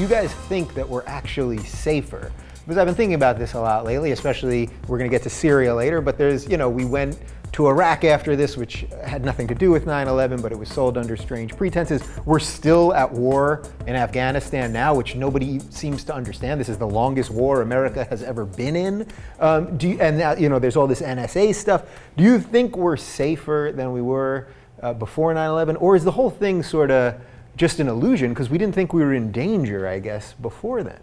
you guys think that we're actually safer? Because I've been thinking about this a lot lately, especially we're going to get to Syria later, but there's, we went to Iraq after this, which had nothing to do with 9/11, but it was sold under strange pretenses. We're still at war in Afghanistan now, which nobody seems to understand. This is the longest war America has ever been in. And now, there's all this NSA stuff. Do you think we're safer than we were before 9/11? Or is the whole thing sort of just an illusion because we didn't think we were in danger, I guess, before then?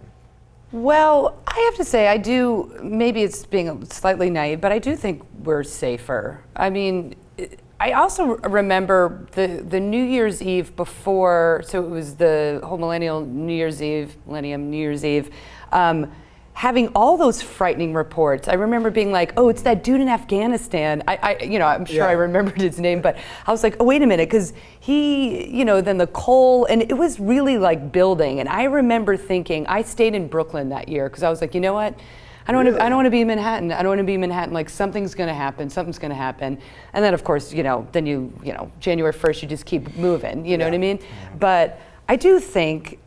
Well, I have to say, I do, maybe it's being slightly naive, but I do think we're safer. I mean, I also remember the New Year's Eve before, so it was the whole Millennium New Year's Eve, having all those frightening reports. I remember being like, oh, it's that dude in Afghanistan. I'm sure I remembered his name, but I was like, oh, wait a minute, because he, then the coal, and it was really like building. And I remember thinking, I stayed in Brooklyn that year, because I was like, you know what? I don't want to be in Manhattan. I don't want to be in Manhattan. Like something's going to happen. And then of course, January 1st, you just keep moving. You know what I mean? But I do think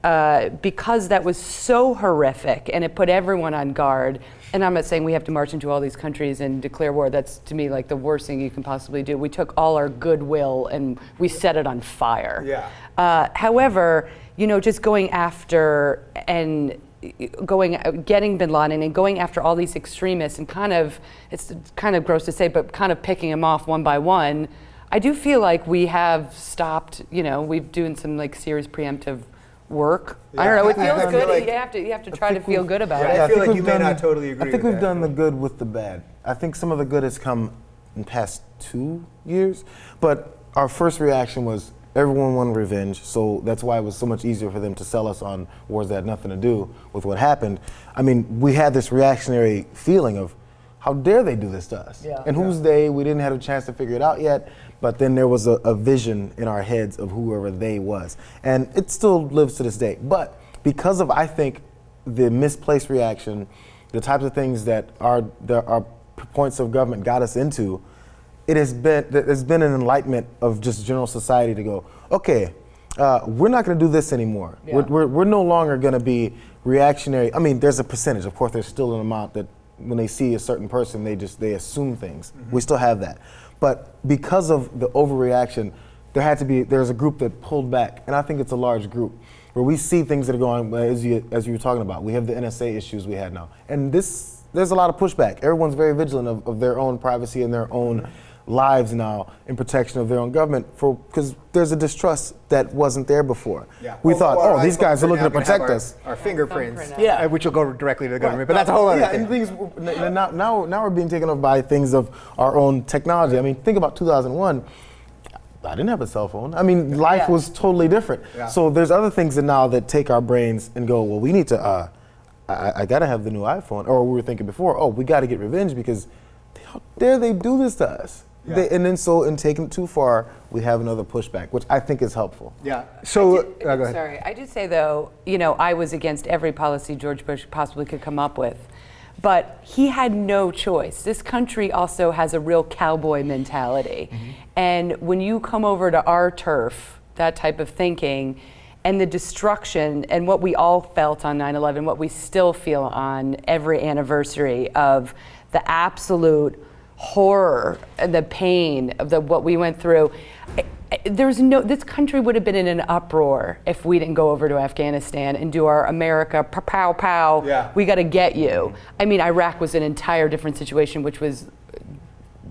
because that was so horrific and it put everyone on guard, and I'm not saying we have to march into all these countries and declare war. That's to me like the worst thing you can possibly do. We took all our goodwill and we set it on fire. However, just going after and getting bin Laden and going after all these extremists and it's kind of gross to say, but kind of picking them off one by one, I do feel like we have stopped, we're doing some like serious preemptive work. I don't know, it feels good. Like, you have to try to feel good about it. I feel like you may not totally agree. I think we've done the good with the bad. I think some of the good has come in the past 2 years, but our first reaction was everyone wanted revenge, so that's why it was so much easier for them to sell us on wars that had nothing to do with what happened. I mean, we had this reactionary feeling of, how dare they do this to us? And who's they? We didn't have a chance to figure it out yet, but then there was a vision in our heads of whoever they was. And it still lives to this day. But because of, I think, the misplaced reaction, the types of things that our points of government got us into, there's been an enlightenment of just general society to go, okay, we're not gonna do this anymore. We're no longer gonna be reactionary. I mean, there's a percentage, of course, there's still an amount that when they see a certain person, they assume things. We still have that. But because of the overreaction, there's a group that pulled back, and I think it's a large group, where we see things that are going, as you were talking about. We have the NSA issues we had now. And there's a lot of pushback. Everyone's very vigilant of their own privacy and their own lives now in protection of their own government, because there's a distrust that wasn't there before. We thought, these guys are looking to protect us. Our fingerprints, which will go directly to the government, but that's a whole other thing. And things, now we're being taken over by things of our own technology. I mean, think about 2001. I didn't have a cell phone. I mean, life was totally different. So there's other things now that take our brains and go, well, we need to, I gotta have the new iPhone. Or we were thinking before, we gotta get revenge because how dare they do this to us? And then in taking it too far, we have another pushback, which I think is helpful. So, go ahead. Sorry, I do say though, I was against every policy George Bush possibly could come up with, but he had no choice. This country also has a real cowboy mentality. And when you come over to our turf, that type of thinking, and the destruction and what we all felt on 9/11, what we still feel on every anniversary of the absolute horror and the pain of what we went through. This country would have been in an uproar if we didn't go over to Afghanistan and do our America pow pow, we got to get you. I mean, Iraq was an entire different situation, which was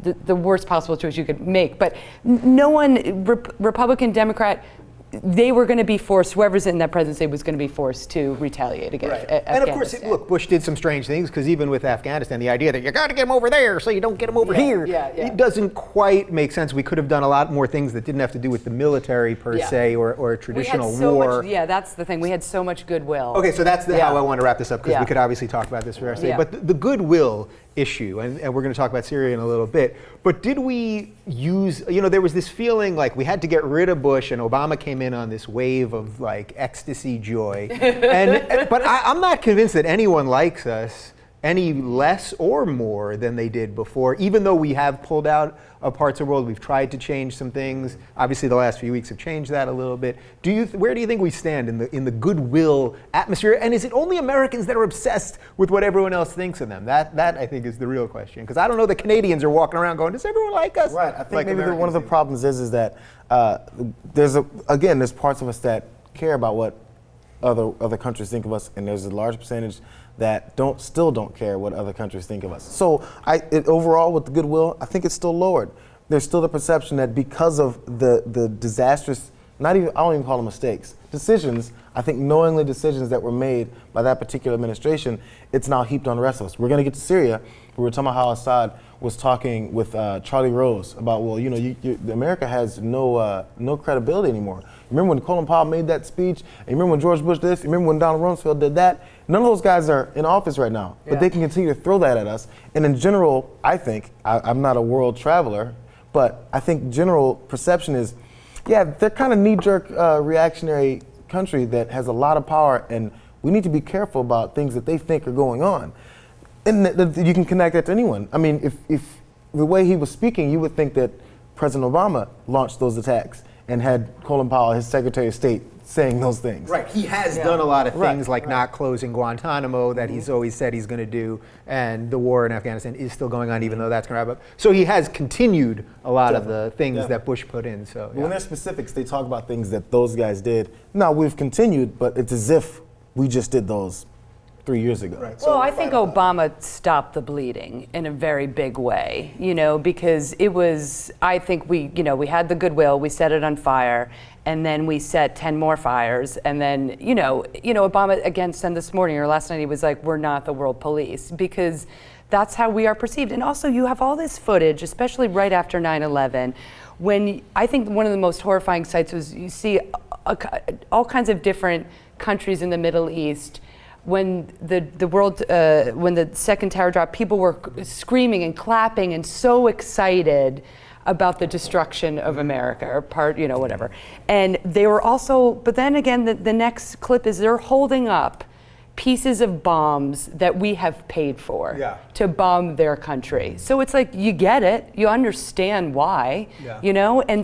the worst possible choice you could make. But no one, Republican, Democrat, they were going to be forced, whoever's in that presidency was going to be forced to retaliate against Afghanistan. And of course, look, Bush did some strange things, because even with Afghanistan, the idea that you got to get them over there so you don't get them over here, it doesn't quite make sense. We could have done a lot more things that didn't have to do with the military per se or a traditional war. That's the thing. We had so much goodwill. Okay, so that's how I want to wrap this up, because we could obviously talk about this for the rest of the day. But the goodwill issue, and we're going to talk about Syria in a little bit, but did we use, there was this feeling like we had to get rid of Bush, and Obama came in on this wave of like ecstasy joy. But I'm not convinced that anyone likes us any less or more than they did before, even though we have pulled out of parts of the world. We've tried to change some things. Obviously, the last few weeks have changed that a little bit. Where do you think we stand in the goodwill atmosphere? And is it only Americans that are obsessed with what everyone else thinks of them? That I think is the real question. Because I don't know that Canadians are walking around going, does everyone like us? Right. I think like maybe one of the do. problems is that there's parts of us that care about what other countries think of us, and there's a large percentage that still don't care what other countries think of us. So overall, with the goodwill, I think it's still lowered. There's still the perception that because of the disastrous, I don't even call them mistakes, decisions, I think knowingly decisions that were made by that particular administration, it's now heaped on the rest of us. We're going to get to Syria. We were talking about how Assad was talking with Charlie Rose about, well, America has no credibility anymore. Remember when Colin Powell made that speech? And you remember when George Bush did this? You remember when Donald Rumsfeld did that? None of those guys are in office right now, but they can continue to throw that at us. And in general, I think, I'm not a world traveler, but I think general perception is, they're kind of knee-jerk reactionary country that has a lot of power, and we need to be careful about things that they think are going on. And you can connect that to anyone. I mean, if the way he was speaking, you would think that President Obama launched those attacks and had Colin Powell, his Secretary of State, saying those things. Right, he has done a lot of things like not closing Guantanamo that he's always said he's going to do, and the war in Afghanistan is still going on even though that's going to wrap up. So he has continued a lot of the things that Bush put in. So when there's specifics, they talk about things that those guys did. Now, we've continued, but it's as if we just did those 3 years ago. Right. Well, I think Obama stopped the bleeding in a very big way, because it was, I think we had the goodwill, we set it on fire, and then we set 10 more fires, and then, Obama again said this morning or last night, he was like, we're not the world police, because that's how we are perceived. And also you have all this footage, especially right after 9/11, when I think one of the most horrifying sights was you see all kinds of different countries in the Middle East. When when the second tower dropped, people were screaming and clapping and so excited about the destruction of America, or whatever. And they were also, but then again, the next clip is they're holding up pieces of bombs that we have paid for to bomb their country. So it's like, you get it, you understand why, and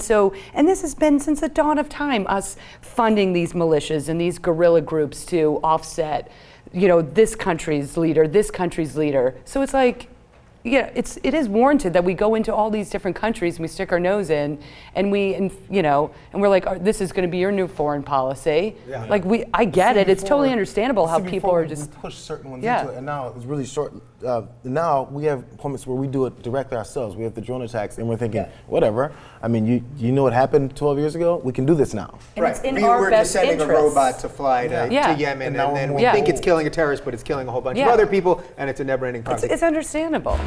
this has been since the dawn of time, us funding these militias and these guerrilla groups to offset, this country's leader. So it's like, it is warranted that we go into all these different countries and we stick our nose in, and we're like, this is going to be your new foreign policy. Yeah. Like I get it. It's totally understandable how people are just push certain ones into it, and now it's really short. Now we have moments where we do it directly ourselves. We have the drone attacks, and we're thinking, whatever. I mean, you know what happened 12 years ago? We can do this now. And it's in our best sending interest. a robot to fly to Yemen, and then we think it's killing a terrorist, but it's killing a whole bunch of other people, and it's a never-ending process. It's understandable.